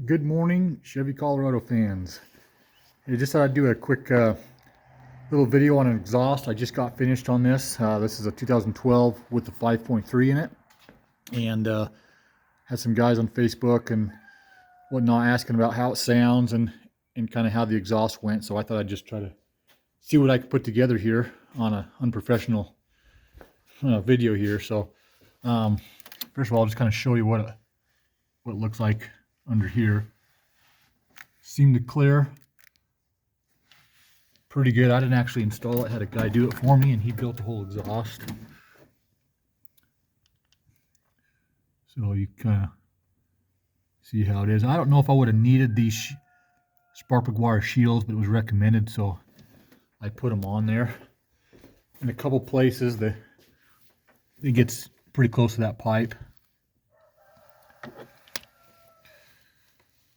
Good morning, Chevy Colorado fans. Hey, just thought I'd do a quick little video on an exhaust. I just got finished on this. This is a 2012 with the 5.3 in it. And had some guys on Facebook and whatnot asking about how it sounds and kind of how the exhaust went. So I thought I'd just try to see what I could put together here on an unprofessional video here. So first of all, I'll just kind of show you what it looks like under here. Seemed to clear pretty good. I didn't actually install it. Had a guy do it for me and he built the whole exhaust. So you kind of see how it is. I don't know if I would have needed these spark plug wire shields, but it was recommended, so I put them on there. In a couple places that it gets pretty close to that pipe.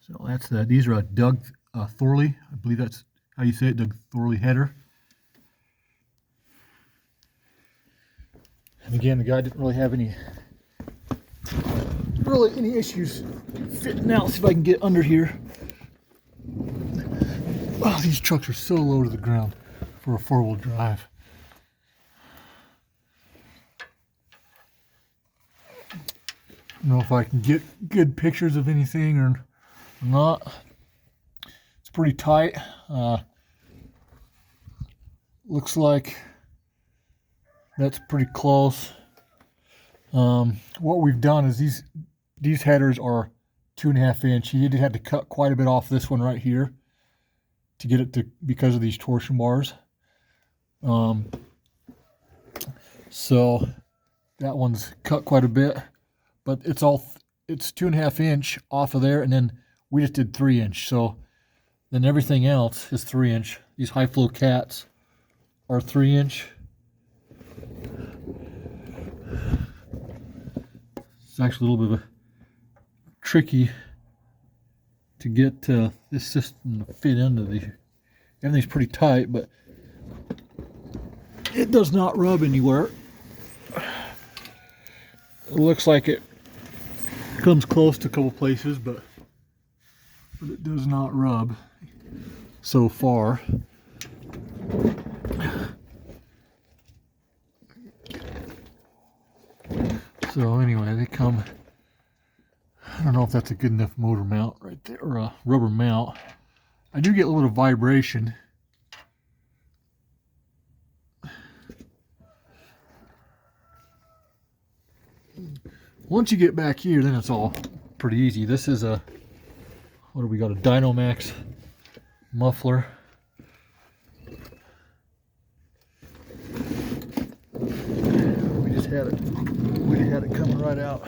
So that's that. These are a Doug Thorley. I believe that's how you say it, Doug Thorley header. And again, the guy didn't really have any issues fitting out. See if I can get under here. Oh, these trucks are so low to the ground for a four-wheel drive. I don't know if I can get good pictures of anything or not. It's pretty tight. Looks like that's pretty close. What we've done is these headers are 2.5 inch. You had to cut quite a bit off this one right here to get it to, because of these torsion bars. So that one's cut quite a bit, but it's 2.5 inch off of there, and then we just did 3 inch. So then everything else is 3 inch. These high flow cats are 3 inch. It's actually a little bit of a tricky to get this system to fit into the. Everything's pretty tight, but it does not rub anywhere. It looks like it comes close to a couple places, but it does not rub so far. So anyway, they come, I don't know if that's a good enough motor mount right there, or a rubber mount. I do get a little vibration. Once you get back here, then it's all pretty easy. This is a, what do we got, a Dynamax muffler. We just had it coming right out.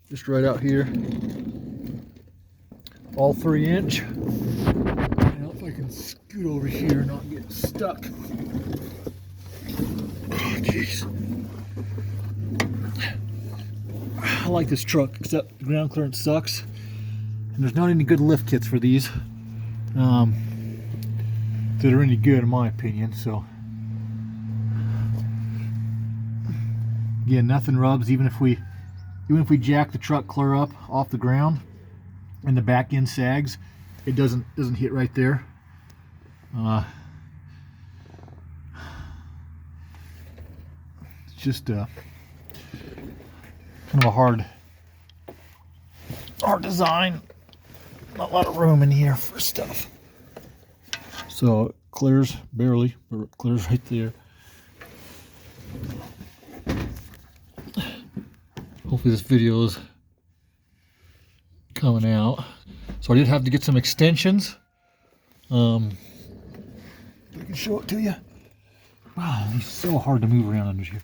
Just right out here. All 3 inch. Now if I can scoot over here and not get stuck. Oh jeez. I like this truck, except the ground clearance sucks. And there's not any good lift kits for these that are any good in my opinion. So again, nothing rubs. Even if we jack the truck clear up off the ground and the back end sags, it doesn't hit right there. It's just kind of a hard design. Not a lot of room in here for stuff. So it clears barely, but it clears right there. Hopefully this video is coming out. So I did have to get some extensions. I can show it to you. Wow, it's so hard to move around under here.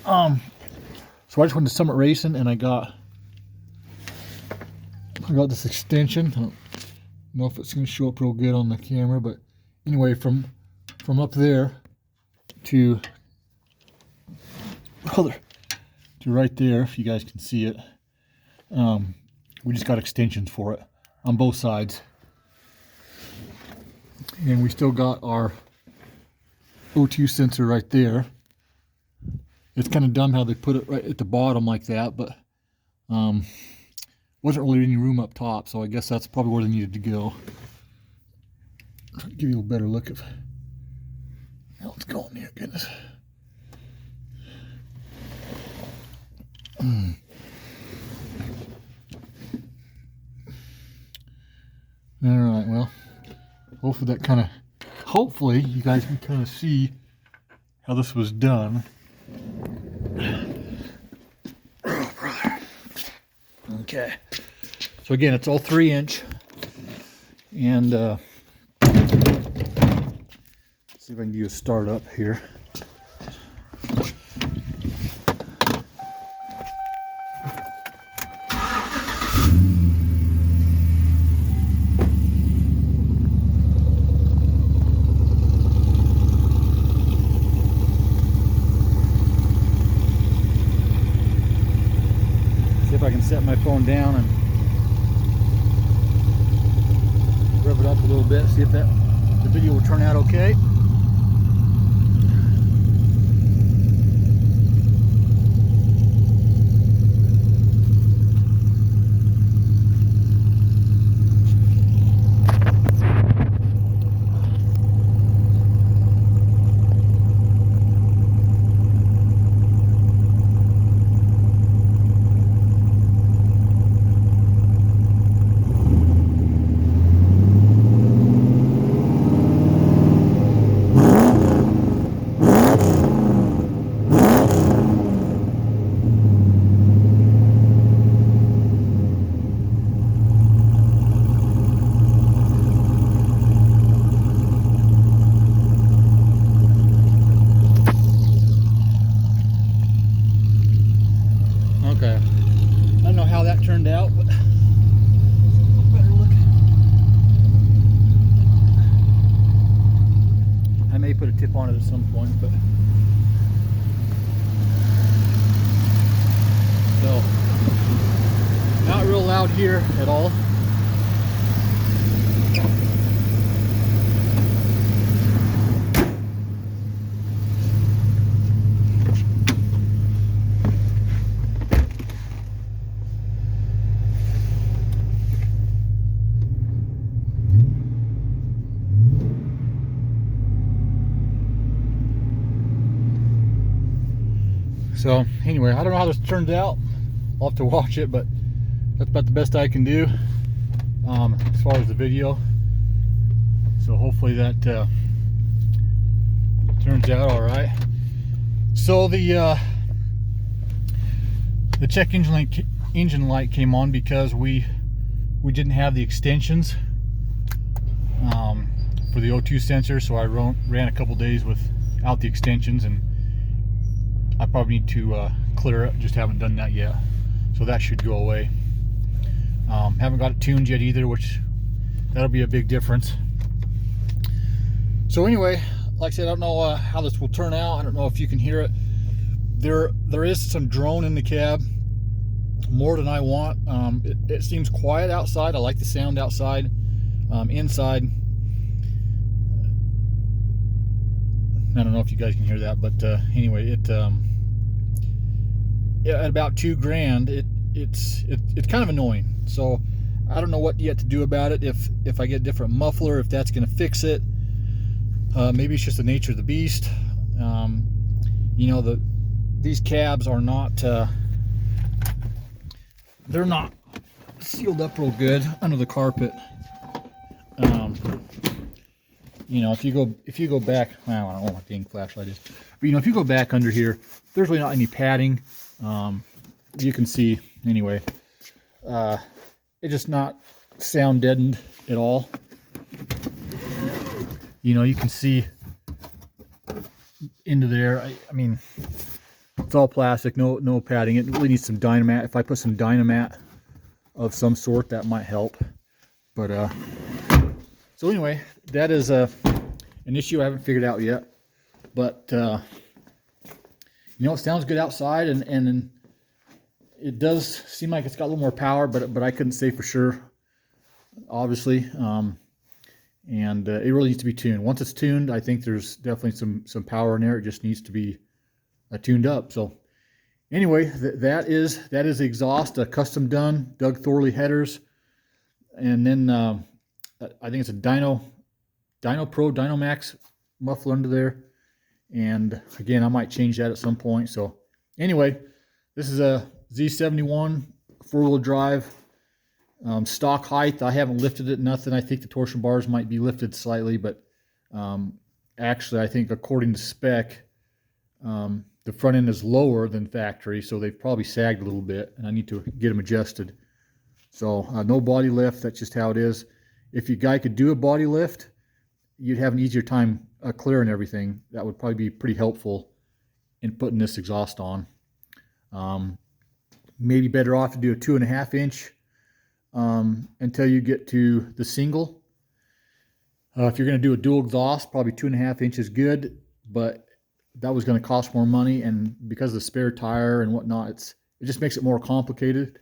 So I just went to Summit Racing and I got this extension. I don't know if it's going to show up real good on the camera, but anyway, from up there to right there, if you guys can see it, we just got extensions for it on both sides, and we still got our O2 sensor right there. It's kind of dumb how they put it right at the bottom like that, but wasn't really any room up top, so I guess that's probably where they needed to go. Give you a better look of how it's going here. Goodness. All right, well, hopefully you guys can kind of see how this was done. Oh, brother. Okay. So again, it's all 3-inch, and see if I can do a start up here. See if I can set my phone down and rev it up a little bit, see if the video will turn out okay. Okay, I don't know how that turned out, but better look. I may put a tip on it at some point, but so not real loud here at all. So anyway, I don't know how this turns out. I'll have to watch it, but that's about the best I can do as far as the video. So hopefully that turns out all right. So the check engine light came on because we didn't have the extensions for the O2 sensor, so I ran a couple days without the extensions, and I probably need to clear it. Just haven't done that yet, so that should go away. Haven't got it tuned yet either, which that'll be a big difference. So anyway, like I said, I don't know how this will turn out. I don't know if you can hear it. There is some drone in the cab, more than I want. It seems quiet outside. I like the sound outside. Inside, I don't know if you guys can hear that, but anyway, at about $2,000, it's kind of annoying. So I don't know what yet to do about it. If I get a different muffler, if that's going to fix it. Maybe it's just the nature of the beast. You know, these cabs are not they're not sealed up real good under the carpet. You know, if you go back, well, I don't know what the flashlight is, but you know, if you go back under here, there's really not any padding. You can see anyway. It's just not sound deadened at all. You know, you can see into there. I mean, it's all plastic, no padding. It really needs some Dynamat. If I put some Dynamat of some sort, that might help. But so anyway, that is an issue I haven't figured out yet. But you know, it sounds good outside, and it does seem like it's got a little more power, but I couldn't say for sure, obviously. And it really needs to be tuned. Once it's tuned, I think there's definitely some power in there. It just needs to be tuned up. So anyway, that is the exhaust, custom done, Doug Thorley headers, and then I think it's a Dyno Pro Dynomax muffler under there. And again, I might change that at some point. So anyway, this is a Z71 four-wheel drive, stock height. I haven't lifted it, nothing. I think the torsion bars might be lifted slightly, but actually I think according to spec, the front end is lower than factory, so they've probably sagged a little bit, and I need to get them adjusted. So no body lift, that's just how it is. If your guy could do a body lift, you'd have an easier time clearing everything. That would probably be pretty helpful in putting this exhaust on. Maybe better off to do a 2.5 inch until you get to the single. If you're going to do a dual exhaust, probably 2.5 inches good, but that was going to cost more money, and because of the spare tire and whatnot, it just makes it more complicated.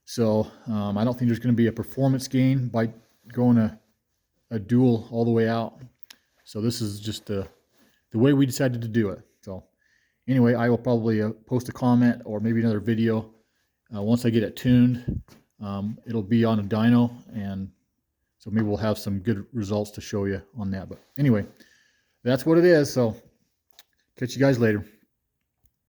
So I don't think there's going to be a performance gain by going a dual all the way out. So this is just the way we decided to do it. So anyway, I will probably post a comment or maybe another video once I get it tuned. It'll be on a dyno, and so maybe we'll have some good results to show you on that. But anyway, that's what it is. So catch you guys later.